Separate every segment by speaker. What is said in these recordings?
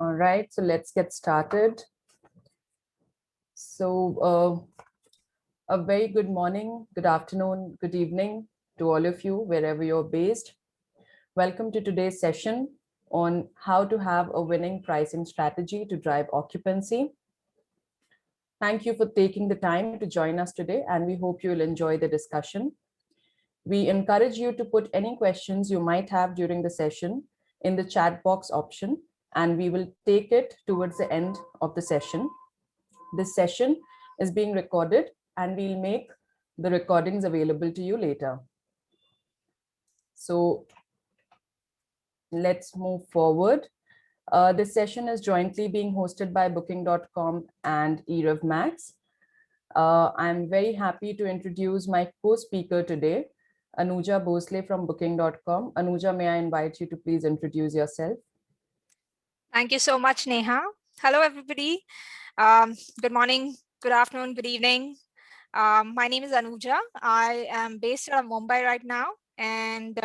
Speaker 1: All right, so let's get started. So a very good morning, good afternoon, good evening to all of you, wherever you're based. Welcome to today's session on how to have a winning pricing strategy to drive occupancy. Thank you for taking the time to join us today, and we hope you'll enjoy the discussion. We encourage you to put any questions you might have during the session in the chat box option, and we will take it towards the end of the session. This session is being recorded and we'll make the recordings available to you later. So let's move forward. This session is jointly being hosted by Booking.com and eRevMax. I'm very happy to introduce my co-speaker today, Anuja Bhosle from Booking.com. Anuja, may I invite you to please introduce yourself?
Speaker 2: Thank you so much, Neha. Hello, everybody. Good morning, good afternoon, good evening. My name is Anuja. I am based out of Mumbai right now, and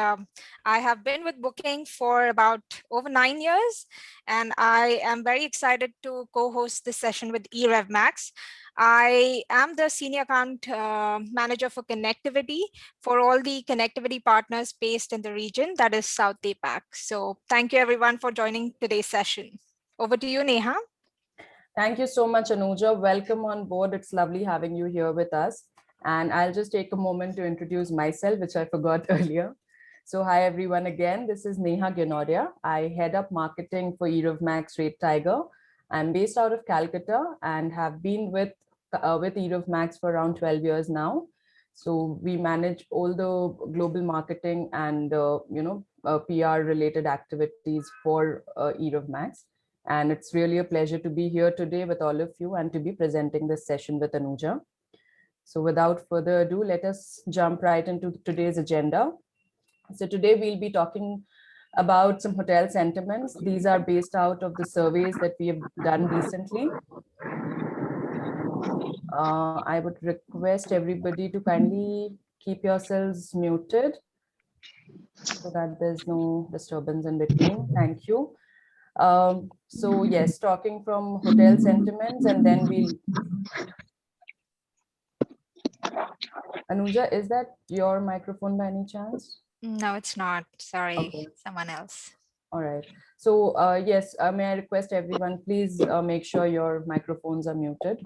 Speaker 2: I have been with Booking for about over 9 years, and I am very excited to co-host this session with eRevMax. I am the senior account manager for connectivity for all the connectivity partners based in the region, that is South APAC. So thank you everyone for joining today's session. Over to you, Neha.
Speaker 1: Thank you so much, Anuja. Welcome on board. It's lovely having you here with us. And I'll just take a moment to introduce myself, which I forgot earlier. So hi, everyone again. This is Neha Ginoria. I head up marketing for eRevMax Rate Tiger. I'm based out of Calcutta and have been with eRevMax for around 12 years now. So we manage all the global marketing and PR related activities for eRevMax. And it's really a pleasure to be here today with all of you and to be presenting this session with Anuja. So without further ado, let us jump right into today's agenda. So today we'll be talking about some hotel sentiments. These are based out of the surveys that we have done recently. I would request everybody to kindly keep yourselves muted so that there's no disturbance in between. Thank you. So yes, talking from hotel sentiments, and then we'll. Anuja, is that your microphone by any chance?
Speaker 2: No, it's not. Sorry,
Speaker 1: Okay.
Speaker 2: someone else.
Speaker 1: All right. So yes, may I request everyone, please make sure your microphones are muted.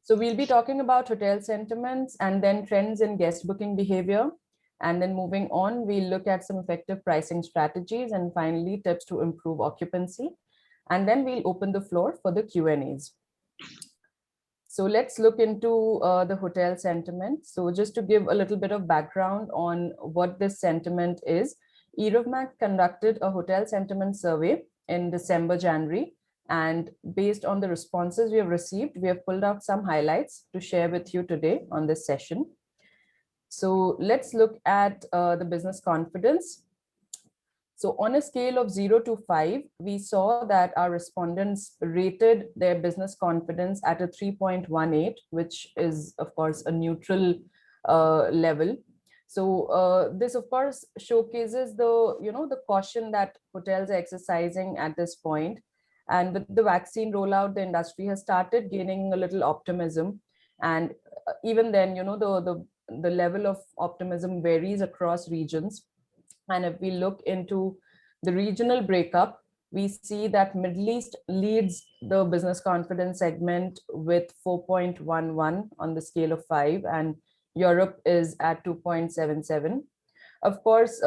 Speaker 1: So we'll be talking about hotel sentiments and then trends in guest booking behavior. And then moving on, we'll look at some effective pricing strategies and finally tips to improve occupancy. And then we'll open the floor for the Q&As. So let's look into the hotel sentiment. So just to give a little bit of background on what this sentiment is, eRevMax conducted a hotel sentiment survey in December, January, and based on the responses we have received, we have pulled out some highlights to share with you today on this session. So let's look at the business confidence. So on a scale of 0 to 5, we saw that our respondents rated their business confidence at a 3.18, which is, of course, a neutral level. So this, of course, showcases the caution that hotels are exercising at this point. And with the vaccine rollout, the industry has started gaining a little optimism. And even then, the level of optimism varies across regions. And if we look into the regional breakup, we see that Middle East leads the business confidence segment with 4.11 on the scale of 5, and Europe is at 2.77. Of course,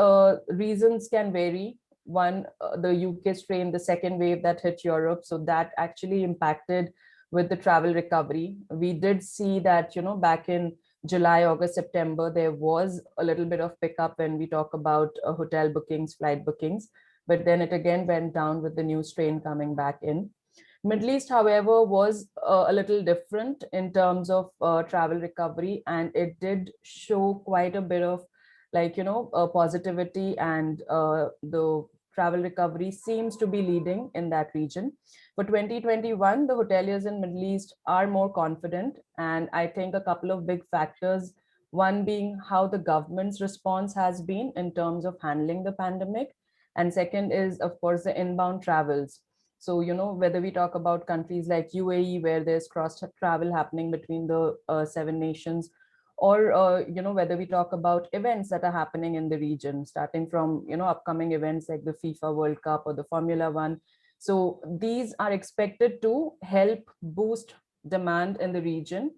Speaker 1: reasons can vary. One, the UK strain, the second wave that hit Europe, so that actually impacted with the travel recovery. We did see that, back in July, August, September, there was a little bit of pickup when we talk about hotel bookings, flight bookings, but then it again went down with the new strain coming back in. Middle East, however, was a little different in terms of travel recovery, and it did show quite a bit of positivity, and the travel recovery seems to be leading in that region. For 2021, the hoteliers in Middle East are more confident, and I think a couple of big factors, one being how the government's response has been in terms of handling the pandemic, And second is, of course, the inbound travels. So, whether we talk about countries like UAE, where there's cross travel happening between the 7 nations, or, whether we talk about events that are happening in the region, starting from, upcoming events like the FIFA World Cup or the Formula One. So these are expected to help boost demand in the region,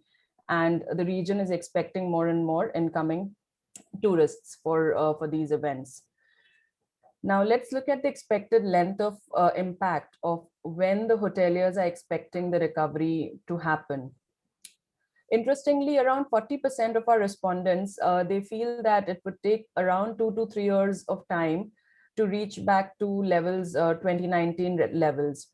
Speaker 1: and the region is expecting more and more incoming tourists for these events. Now let's look at the expected length of impact of when the hoteliers are expecting the recovery to happen. Interestingly, around 40% of our respondents, they feel that it would take around 2 to 3 years of time to reach back to levels, 2019 levels.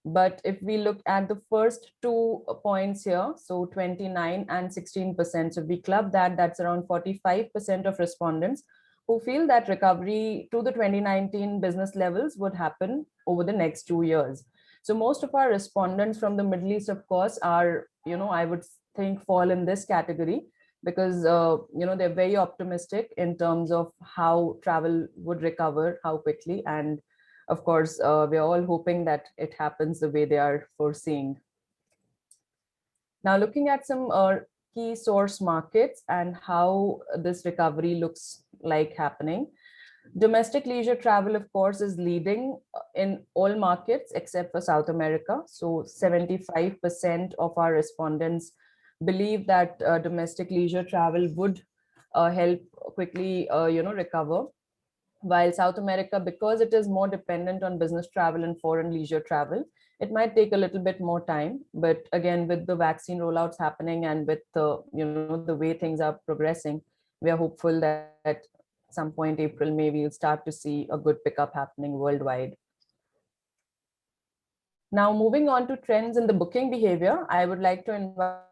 Speaker 1: But if we look at the first 2 points here, so 29 and 16%, so we club that, that's around 45% of respondents who feel that recovery to the 2019 business levels would happen over the next 2 years. So most of our respondents from the Middle East, of course, are, I would think fall in this category, because they're very optimistic in terms of how travel would recover, how quickly, and of course we're all hoping that it happens the way they are foreseeing. Now looking at some key source markets and how this recovery looks like happening. Domestic leisure travel, of course, is leading in all markets except for South America. So 75% of our respondents believe that domestic leisure travel would help quickly, recover. While South America, because it is more dependent on business travel and foreign leisure travel, it might take a little bit more time. But again, with the vaccine rollouts happening and with the, the way things are progressing, we are hopeful that at some point April, May, we'll start to see a good pickup happening worldwide. Now, moving on to trends in the booking behavior, I would like to invite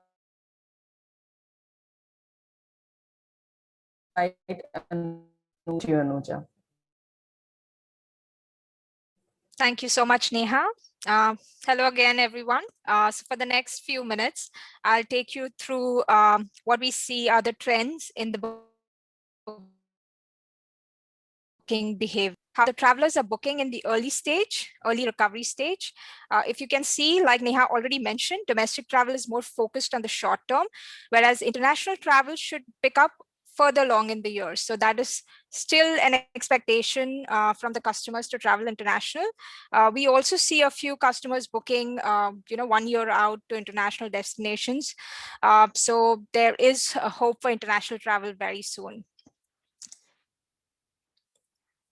Speaker 1: Anuja.
Speaker 2: Thank you so much, Neha. Hello again, everyone. So for the next few minutes, I'll take you through what we see are the trends in the booking behavior. How the travelers are booking in the early recovery stage. If you can see, like Neha already mentioned, domestic travel is more focused on the short term, whereas international travel should pick up further along in the year. So that is still an expectation from the customers to travel international. We also see a few customers booking, 1 year out to international destinations. So there is a hope for international travel very soon.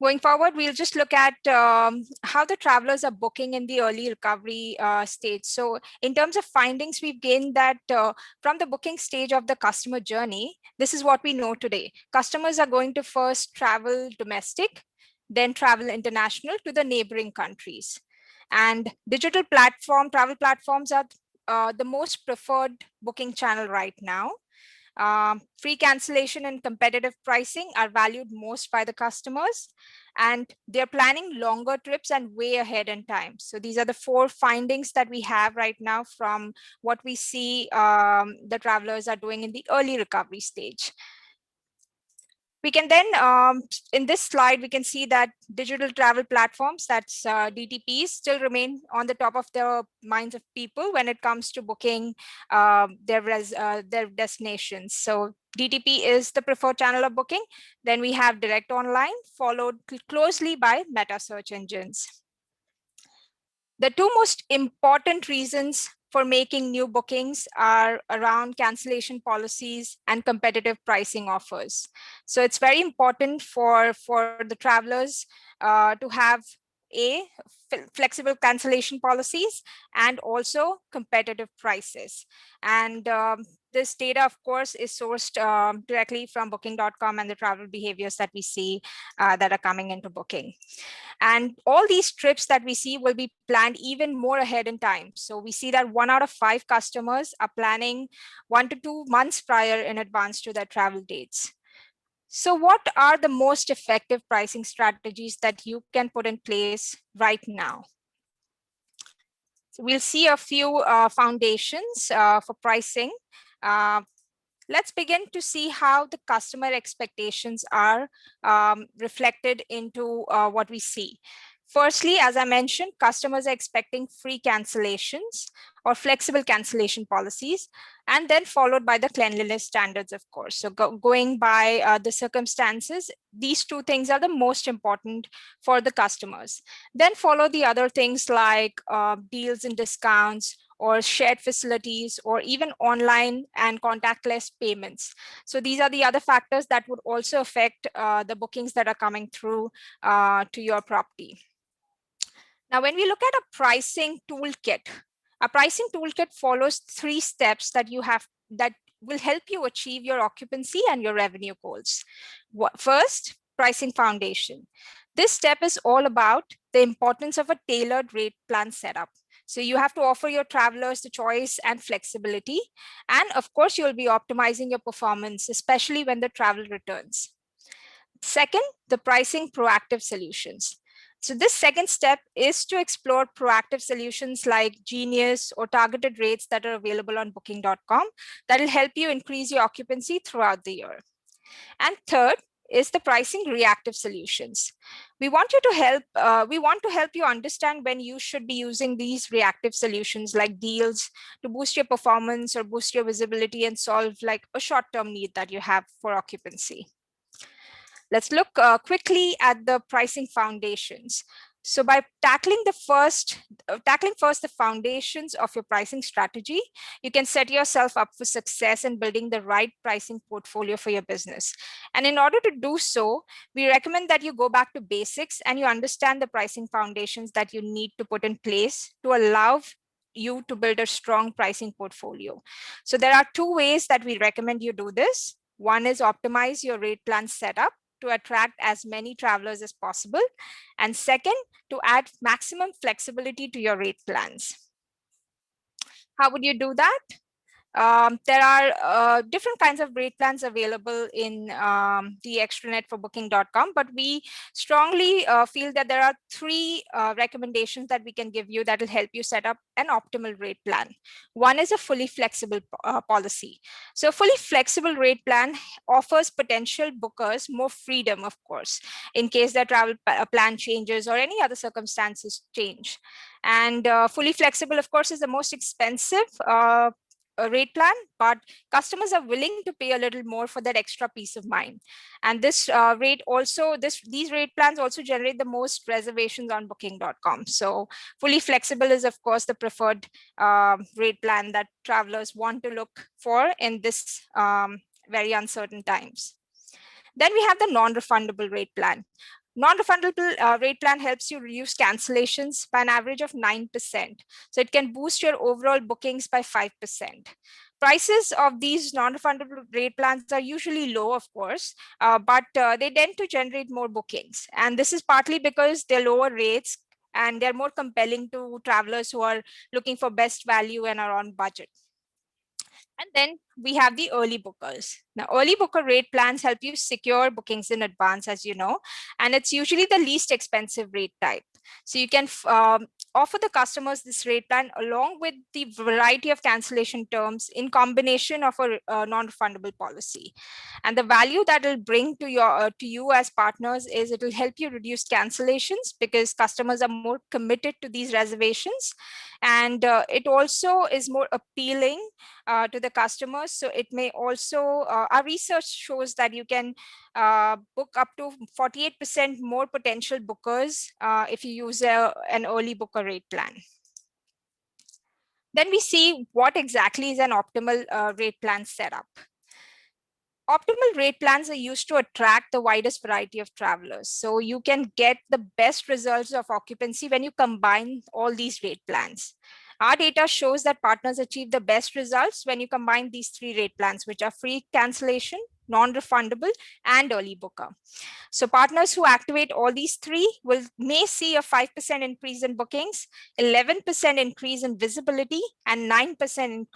Speaker 2: Going forward, we'll just look at how the travelers are booking in the early recovery stage. So in terms of findings, we've gained that from the booking stage of the customer journey, this is what we know today. Customers are going to first travel domestic, then travel international to the neighboring countries. And travel platforms are the most preferred booking channel right now. Free cancellation and competitive pricing are valued most by the customers, and they're planning longer trips and way ahead in time. So these are the 4 findings that we have right now from what we see the travelers are doing in the early recovery stage. We can then, in this slide, we can see that digital travel platforms, that's DTPs, still remain on the top of the minds of people when it comes to booking their destinations. So DTP is the preferred channel of booking. Then we have direct online, followed closely by meta search engines. The 2 most important reasons for making new bookings are around cancellation policies and competitive pricing offers. So it's very important for the travelers to have flexible cancellation policies and also competitive prices. And this data, of course, is sourced directly from booking.com and the travel behaviors that we see that are coming into booking. And all these trips that we see will be planned even more ahead in time. So we see that 1 out of 5 customers are planning 1 to 2 months prior in advance to their travel dates. So what are the most effective pricing strategies that you can put in place right now? So we'll see a few foundations for pricing. let's begin to see how the customer expectations are reflected into what we see. Firstly, as I mentioned, customers are expecting free cancellations or flexible cancellation policies, and then followed by the cleanliness standards, of course. So going by the circumstances, these two things are the most important for the customers. Then follow the other things like deals and discounts, or shared facilities, or even online and contactless payments. So these are the other factors that would also affect the bookings that are coming through to your property. Now, when we look at a pricing toolkit follows 3 steps that will help you achieve your occupancy and your revenue goals. First, pricing foundation. This step is all about the importance of a tailored rate plan setup. So you have to offer your travelers the choice and flexibility. And of course, you'll be optimizing your performance, especially when the travel returns. Second, the pricing proactive solutions. So this second step is to explore proactive solutions like Genius or targeted rates that are available on booking.com that will help you increase your occupancy throughout the year. And third is the pricing reactive solutions. We want to help you understand when you should be using these reactive solutions like deals to boost your performance or boost your visibility and solve like a short-term need that you have for occupancy. Let's look quickly at the pricing foundations. So by tackling first the foundations of your pricing strategy, you can set yourself up for success in building the right pricing portfolio for your business. And in order to do so, we recommend that you go back to basics and you understand the pricing foundations that you need to put in place to allow you to build a strong pricing portfolio. So there are 2 ways that we recommend you do this. One is optimize your rate plan setup to attract as many travelers as possible. And second, to add maximum flexibility to your rate plans. How would you do that? There are different kinds of rate plans available in the extranet for booking.com, but we strongly feel that there are 3 recommendations that we can give you that will help you set up an optimal rate plan. One is a fully flexible policy. So fully flexible rate plan offers potential bookers more freedom, of course, in case their travel plan changes or any other circumstances change. And fully flexible, of course, is the most expensive a rate plan, but customers are willing to pay a little more for that extra peace of mind. And these rate plans also generate the most reservations on booking.com. So fully flexible is, of course, the preferred rate plan that travelers want to look for in this very uncertain times. Then we have the non-refundable rate plan. Non-refundable rate plan helps you reduce cancellations by an average of 9%. So it can boost your overall bookings by 5%. Prices of these non-refundable rate plans are usually low, of course, but they tend to generate more bookings. And this is partly because they're lower rates and they're more compelling to travelers who are looking for best value and are on budget. And then we have the early bookers. Now, early booker rate plans help you secure bookings in advance, as you know, and it's usually the least expensive rate type. So you can offer the customers this rate plan along with the variety of cancellation terms in combination of a non-refundable policy. And the value that will bring to you as partners is it will help you reduce cancellations because customers are more committed to these reservations. And it also is more appealing to the customers. So it may also, our research shows that you can book up to 48% more potential bookers if you use an early booker rate plan. Then we see what exactly is an optimal rate plan setup. Optimal rate plans are used to attract the widest variety of travelers. So you can get the best results of occupancy when you combine all these rate plans. Our data shows that partners achieve the best results when you combine these 3 rate plans, which are free cancellation, non-refundable, and early booker. So partners who activate all these 3 may see a 5% increase in bookings, 11% increase in visibility, and 9%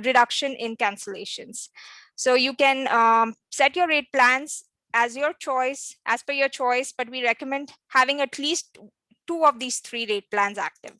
Speaker 2: reduction in cancellations. So you can set your rate plans as per your choice, but we recommend having at least 2 of these 3 rate plans active.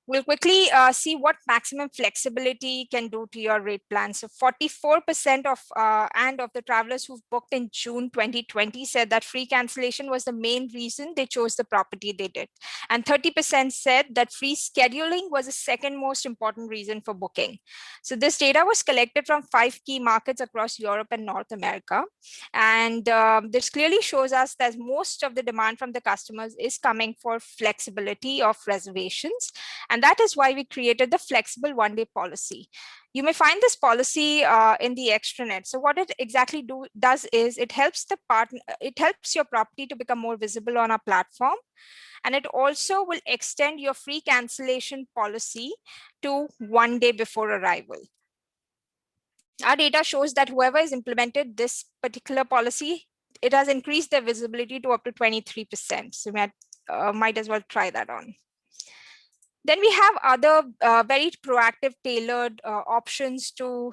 Speaker 2: we'll quickly see what maximum flexibility can do to your rate plan. So 44% of the travelers who've booked in June 2020 said that free cancellation was the main reason they chose the property they did. And 30% said that free scheduling was the second most important reason for booking. So this data was collected from 5 key markets across Europe and North America. And this clearly shows us that most of the demand from the customers is coming for flexibility of reservations. And that is why we created the flexible one-day policy. You may find this policy in the extranet. So what it exactly does is it helps your property to become more visible on our platform. And it also will extend your free cancellation policy to 1 day before arrival. Our data shows that whoever has implemented this particular policy, it has increased their visibility to up to 23%. So we might as well try that on. Then we have other very proactive, tailored options to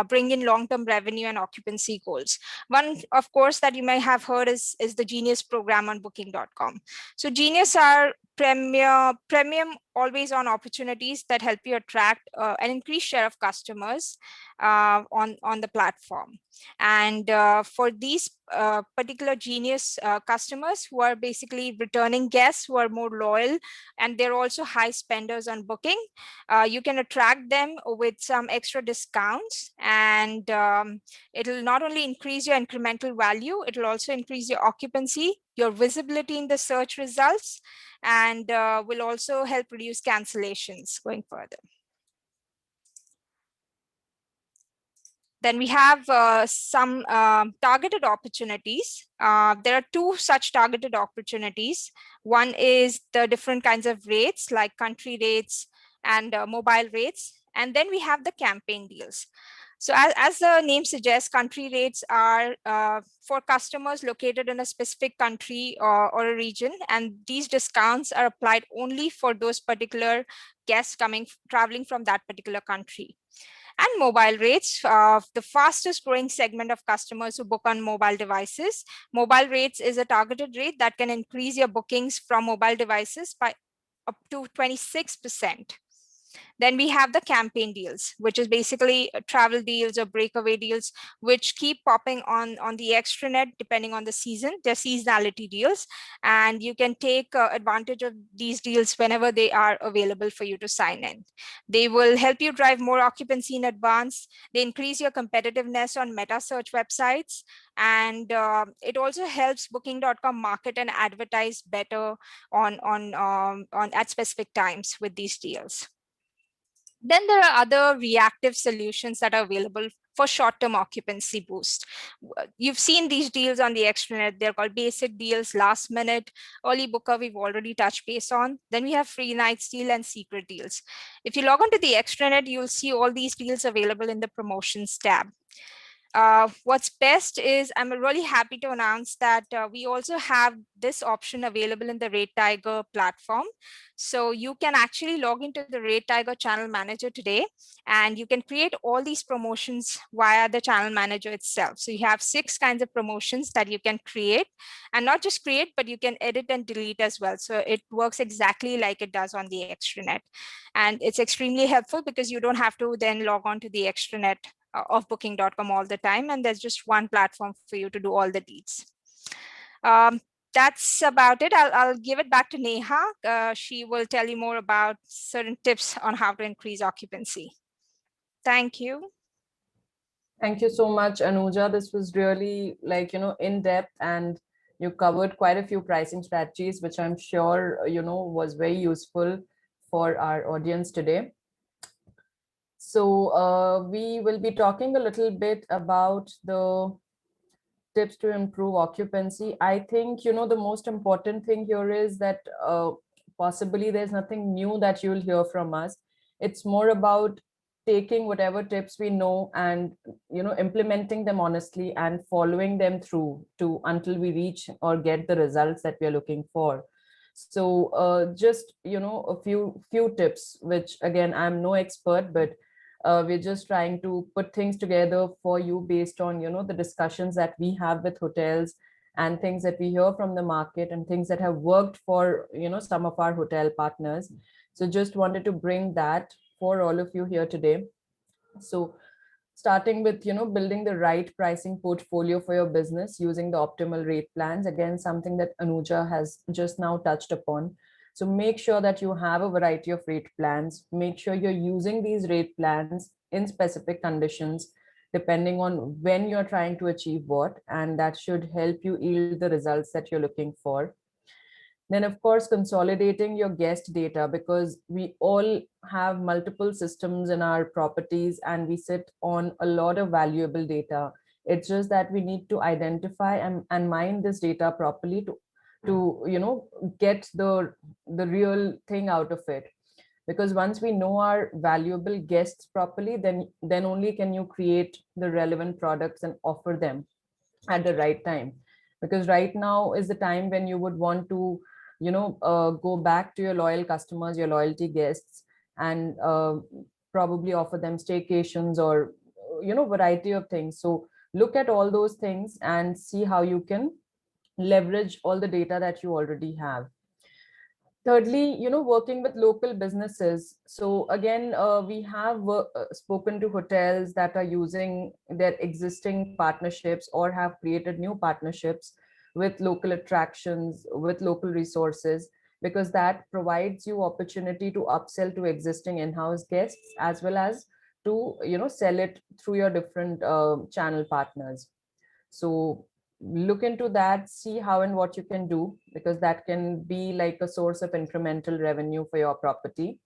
Speaker 2: bring in long-term revenue and occupancy goals. One, of course, that you may have heard is the Genius program on Booking.com. So Genius are premium always-on opportunities that help you attract an increased share of customers on the platform. And for these particular Genius customers who are basically returning guests who are more loyal, and they're also high spenders on booking, you can attract them with some extra discounts, and it'll not only increase your incremental value, it'll also increase your occupancy, your visibility in the search results, and will also help reduce cancellations going further. Then we have some targeted opportunities. There are 2 such targeted opportunities. One is the different kinds of rates like country rates and mobile rates. And then we have the campaign deals. So as the name suggests, country rates are for customers located in a specific country or a region. And these discounts are applied only for those particular guests traveling from that particular country. And mobile rates, the fastest growing segment of customers who book on mobile devices. Mobile rates is a targeted rate that can increase your bookings from mobile devices by up to 26%. Then we have the campaign deals, which is basically travel deals or breakaway deals, which keep popping on the extranet depending on the season. They're seasonality deals, and you can take advantage of these deals whenever they are available for you to sign in. They will help you drive more occupancy in advance. They increase your competitiveness on meta search websites, and it also helps Booking.com market and advertise better at specific times with these deals. Then there are other reactive solutions that are available for short-term occupancy boost. You've seen these deals on the extranet. They're called basic deals, last minute, early booker we've already touched base on. Then we have free nights deal and secret deals. If you log on to the extranet, you'll see all these deals available in the promotions tab. What's best is I'm really happy to announce that we also have this option available in the Rate Tiger platform. So you can actually log into the Rate Tiger channel manager today, and you can create all these promotions via the channel manager itself. So you have 6 kinds of promotions that you can create, and not just create, but you can edit and delete as well. So it works exactly like it does on the extranet. And it's extremely helpful because you don't have to then log on to the extranet of Booking.com all the time, and there's just one platform for you to do all the deeds. That's about it. I'll give it back to Neha. She will tell you more about certain tips on how to increase occupancy. Thank you.
Speaker 1: Thank you so much, Anuja. This was really in depth, and you covered quite a few pricing strategies, which I'm sure, was very useful for our audience today. So we will be talking a little bit about the tips to improve occupancy. I think, the most important thing here is that possibly there's nothing new that you'll hear from us. It's more about taking whatever tips we know and, implementing them honestly and following them through until we reach or get the results that we are looking for. So just, a few tips, which again, I'm no expert, but we're just trying to put things together for you based on, the discussions that we have with hotels and things that we hear from the market and things that have worked for, some of our hotel partners. So just wanted to bring that for all of you here today. So starting with, building the right pricing portfolio for your business using the optimal rate plans, again something that Anuja has just now touched upon. So make sure that you have a variety of rate plans. Make sure you're using these rate plans in specific conditions depending on when you're trying to achieve what, and that should help you yield the results that you're looking for. Then, of course, consolidating your guest data, because we all have multiple systems in our properties and we sit on a lot of valuable data. It's just that we need to identify and mine this data properly to get the real thing out of it. Because once we know our valuable guests properly, then only can you create the relevant products and offer them at the right time. Because right now is the time when you would want to go back to your loyal customers, your loyalty guests, and probably offer them staycations or variety of things. So look at all those things and see how you can leverage all the data that you already have. Thirdly, working with local businesses. So again, we have spoken to hotels that are using their existing partnerships or have created new partnerships with local attractions, with local resources, because that provides you opportunity to upsell to existing in-house guests, as well as to sell it through your different channel partners. So look into that, see how and what you can do, because that can be like a source of incremental revenue for your property.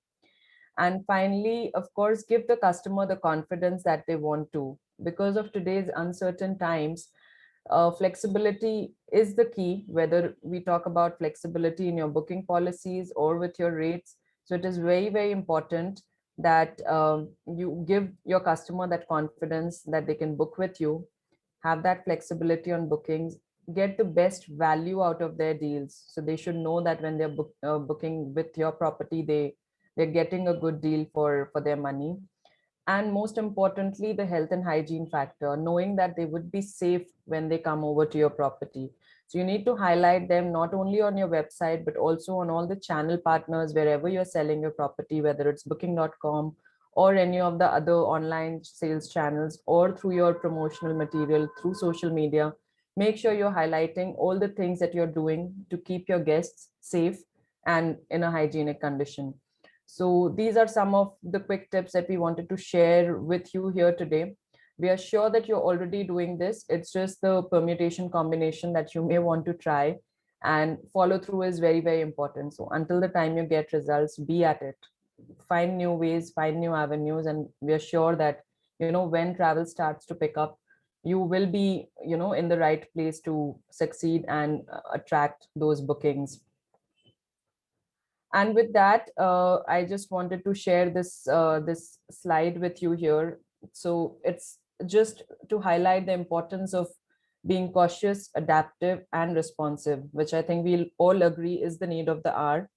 Speaker 1: And finally, of course, give the customer the confidence that they want to. Because of today's uncertain times, flexibility is the key, whether we talk about flexibility in your booking policies or with your rates. So it is very, very important that you give your customer that confidence that they can book with you, have that flexibility on bookings, get the best value out of their deals. So they should know that when they're booking with your property, they're getting a good deal for their money. And most importantly, the health and hygiene factor, knowing that they would be safe when they come over to your property. So you need to highlight them not only on your website, but also on all the channel partners, wherever you're selling your property, whether it's booking.com or any of the other online sales channels, or through your promotional material through social media. Make sure you're highlighting all the things that you're doing to keep your guests safe and in a hygienic condition. So these are some of the quick tips that we wanted to share with you here today. We are sure that you're already doing this. It's just the permutation combination that you may want to try, and follow through is very, very important. So until the time you get results, be at it. Find new ways, find new avenues, and we are sure that, when travel starts to pick up, you will be, in the right place to succeed and attract those bookings. And with that, I just wanted to share this slide with you here. So it's just to highlight the importance of being cautious, adaptive, and responsive, which I think we'll all agree is the need of the hour.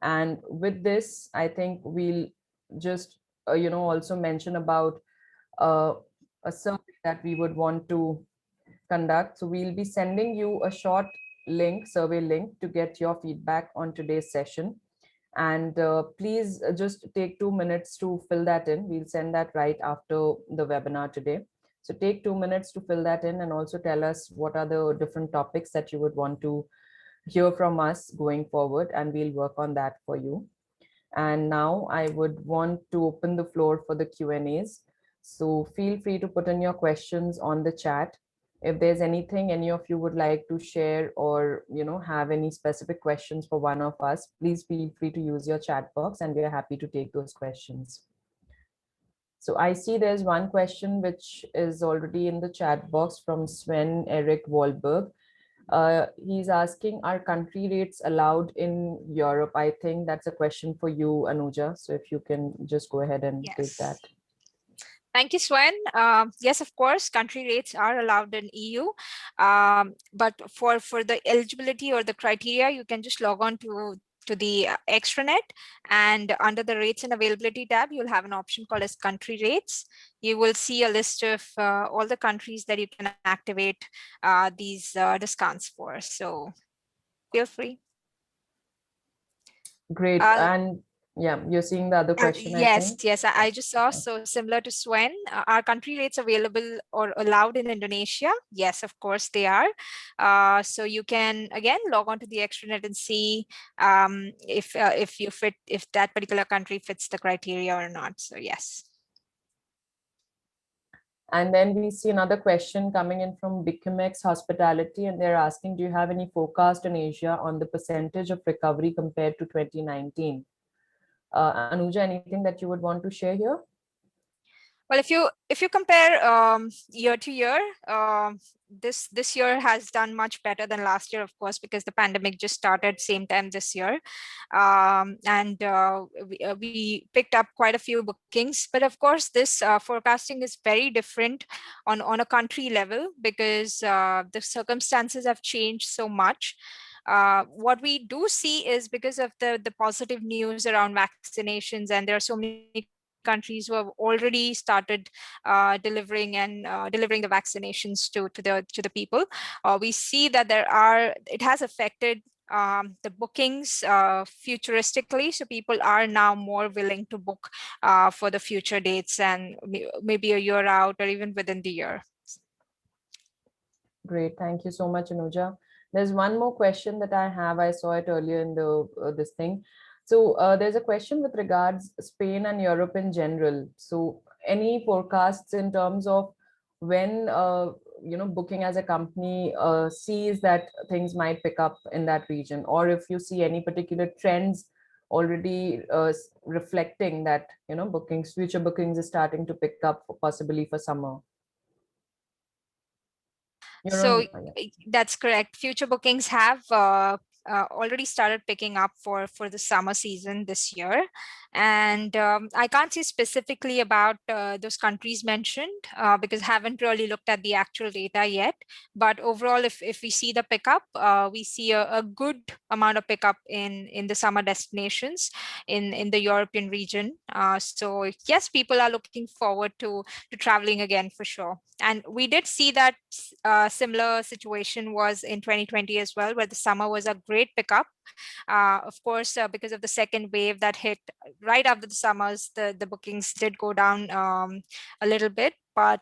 Speaker 1: And with this, I think we'll just also mention about uh, a survey that we would want to conduct. So we'll be sending you a short survey link, to get your feedback on today's session. And please just take 2 minutes to fill that in. We'll send that right after the webinar today. So take 2 minutes to fill that in, and also tell us what are the different topics that you would want to hear from us going forward, and we'll work on that for you. And now I would want to open the floor for the Q&As. So feel free to put in your questions on the chat. If there's anything any of you would like to share, or have any specific questions for one of us, please feel free to use your chat box, and we are happy to take those questions. So I see there's one question which is already in the chat box from Sven Eric Wahlberg. He's asking, are country rates allowed in Europe? I think that's a question for you, Anuja. So if you can just go ahead and take that.
Speaker 2: Thank you, Sven. Yes, of course, country rates are allowed in EU. But for the eligibility or the criteria, you can just log on to to the extranet, and under the rates and availability tab, you'll have an option called as country rates. You will see a list of all the countries that you can activate these discounts for. So feel free.
Speaker 1: Great. And yeah, you're seeing the other question, I
Speaker 2: yes,
Speaker 1: think.
Speaker 2: yes, I just saw. So similar to Swen, are country rates available or allowed in Indonesia? Yes, of course they are. So you can again log on to the extranet and see if that particular country fits the criteria or not. So yes.
Speaker 1: And then we see another question coming in from Bikimex Hospitality, and they're asking, do you have any forecast in Asia on the percentage of recovery compared to 2019? Anuja, anything that you would want to share here?
Speaker 2: Well, if you compare year to year, this year has done much better than last year, of course, because the pandemic just started same time this year, and we picked up quite a few bookings. But of course, this forecasting is very different on a country level because the circumstances have changed so much. What we do see is because of the positive news around vaccinations, and there are so many countries who have already started delivering the vaccinations to the people. We see that it has affected the bookings futuristically, so people are now more willing to book for the future dates and maybe a year out or even within the year.
Speaker 1: Great, thank you so much, Anuja. There's one more question that I have. I saw it earlier in the this thing. So there's a question with regards Spain and Europe in general. So any forecasts in terms of when booking as a company sees that things might pick up in that region, or if you see any particular trends already reflecting that future bookings is starting to pick up possibly for summer.
Speaker 2: So that's correct. Future bookings have already started picking up for the summer season this year, and I can't say specifically about those countries mentioned because I haven't really looked at the actual data yet. But overall, if we see the pickup, we see a good amount of pickup in the summer destinations in the European region. So yes, people are looking forward to traveling again for sure. And we did see that similar situation was in 2020 as well, where the summer was a great pickup. Of course, because of the second wave that hit right after the summers, the bookings did go down a little bit. But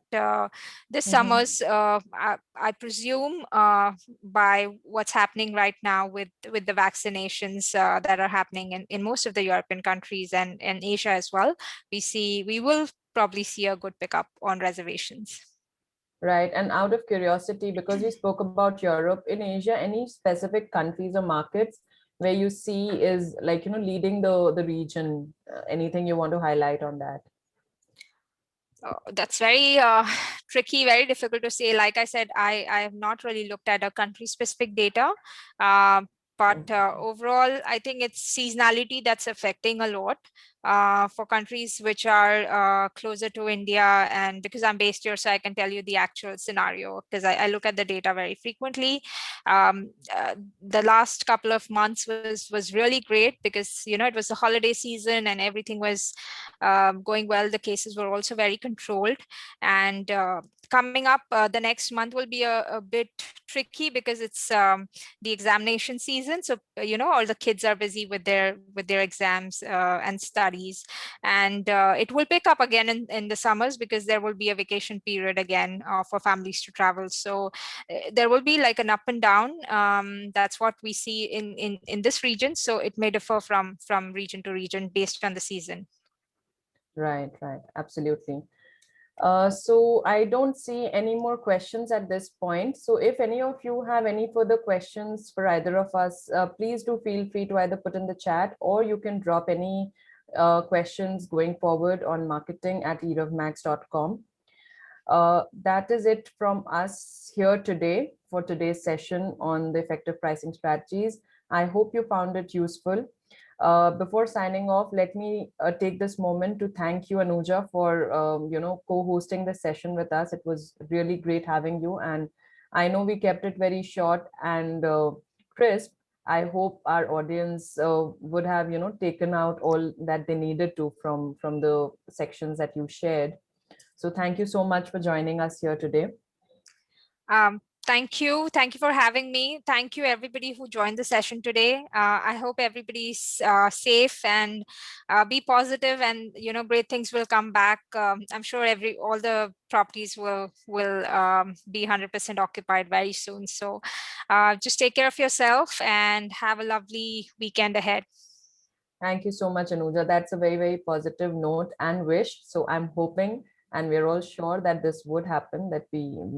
Speaker 2: this summers, I presume by what's happening right now with the vaccinations that are happening in most of the European countries and Asia as well, we will probably see a good pickup on reservations.
Speaker 1: Right. And out of curiosity, because we spoke about Europe, in Asia, any specific countries or markets where you see is leading the region? Anything you want to highlight on that?
Speaker 2: That's very tricky, very difficult to say. Like I said, I have not really looked at a country specific data. But overall, I think it's seasonality that's affecting a lot for countries which are closer to India. And because I'm based here, so I can tell you the actual scenario because I look at the data very frequently. The last couple of months was really great because it was the holiday season and everything was going well. The cases were also very controlled, and coming up the next month will be a bit tricky because it's the examination season. So all the kids are busy with their exams and studies, and it will pick up again in the summers because there will be a vacation period again for families to travel. So there will be like an up and down. That's what we see in this region. So it may differ from region to region based on the season.
Speaker 1: Right, absolutely. So I don't see any more questions at this point. So if any of you have any further questions for either of us, please do feel free to either put in the chat or you can drop any questions going forward on marketing@erovmax.com. That is it from us here today for today's session on the effective pricing strategies. I hope you found it useful. Before signing off, let me take this moment to thank you, Anuja, for co-hosting this session with us. It was really great having you, and I know we kept it very short and crisp. I hope our audience would have, taken out all that they needed to from the sections that you shared. So thank you so much for joining us here today.
Speaker 2: Thank you. Thank you for having me. Thank you, everybody who joined the session today. I hope everybody's safe and be positive, and great things will come back. I'm sure all the properties will be 100% occupied very soon. So just take care of yourself and have a lovely weekend ahead.
Speaker 1: Thank you so much, Anuja. That's a very, very positive note and wish. So I'm hoping, and we're all sure that this would happen, that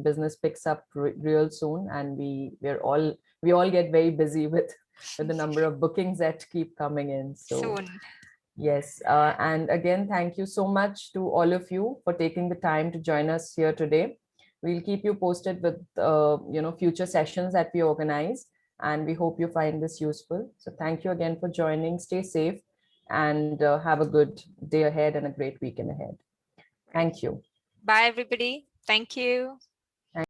Speaker 1: business picks up real soon, and we all get very busy with the number of bookings that keep coming in. So
Speaker 2: Soon.
Speaker 1: yes, and again, thank you so much to all of you for taking the time to join us here today. We'll keep you posted with future sessions that we organize, and we hope you find this useful. So thank you again for joining. Stay safe, and have a good day ahead and a great weekend ahead. Thank you.
Speaker 2: Bye, everybody. Thank you.